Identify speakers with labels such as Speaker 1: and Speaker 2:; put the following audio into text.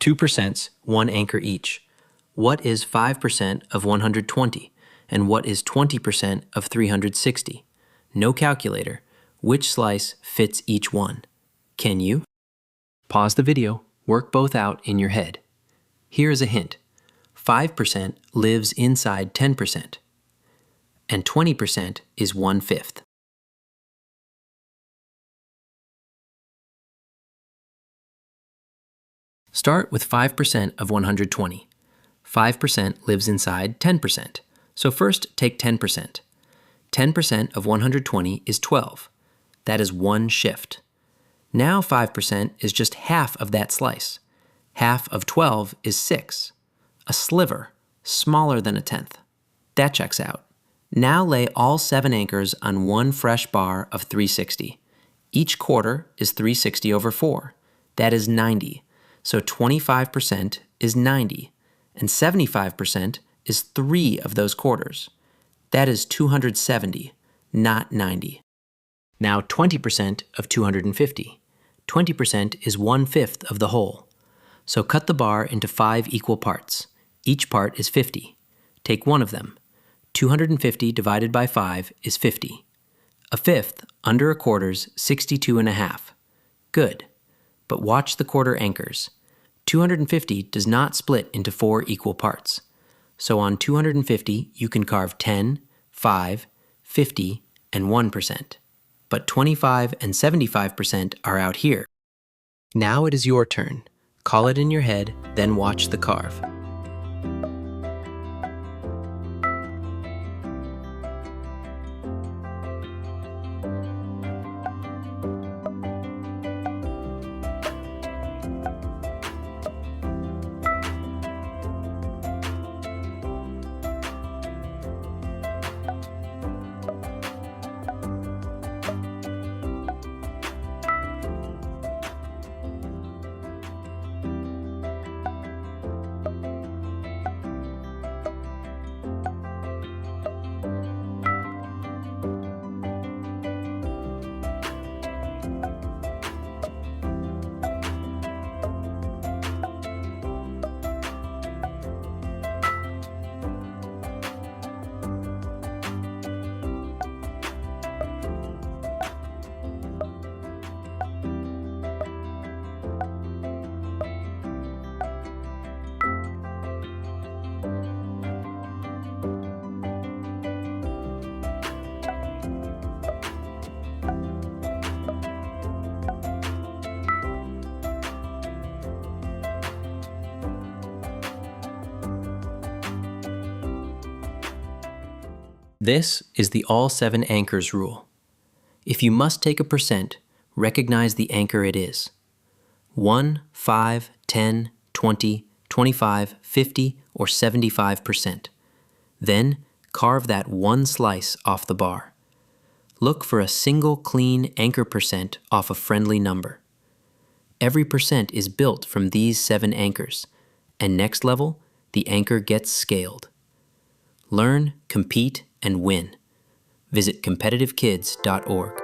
Speaker 1: 2%, 1 anchor each. What is 5% of 120? And what is 20% of 360? No calculator. Which slice fits each one? Can you? Pause the video, work both out in your head. Here is a hint. 5% lives inside 10%, and 20% is 1/5. Start with 5% of 120. 5% lives inside 10%, so first take 10%. 10% of 120 is 12. That is 1 shift. Now 5% is just half of that slice. Half of 12 is 6. A sliver, smaller than a tenth. That checks out. Now lay all 7 anchors on one fresh bar of 360. Each quarter is 360 over 4. That is 90. So 25% is 90, and 75% is 3 of those quarters. That is 270, not 90. Now 20% of 250. 20% is 1/5 of the whole. So cut the bar into 5 equal parts. Each part is 50. Take one of them. 250 divided by 5 is 50. A fifth, under a quarter's 62.5. Good. But watch the quarter anchors. 250 does not split into 4 equal parts. So on 250, you can carve 10, 5, 50, and 1%. But 25 and 75% are out here. Now it is your turn. Call it in your head, then watch the carve. This is the all 7 anchors rule. If you must take a percent, recognize the anchor it is. 1, 5, 10, 20, 25, 50, or 75%. Then carve that one slice off the bar. Look for a single clean anchor percent off a friendly number. Every percent is built from these 7 anchors, and next level, the anchor gets scaled. Learn, compete, and win. Visit competitivekids.org.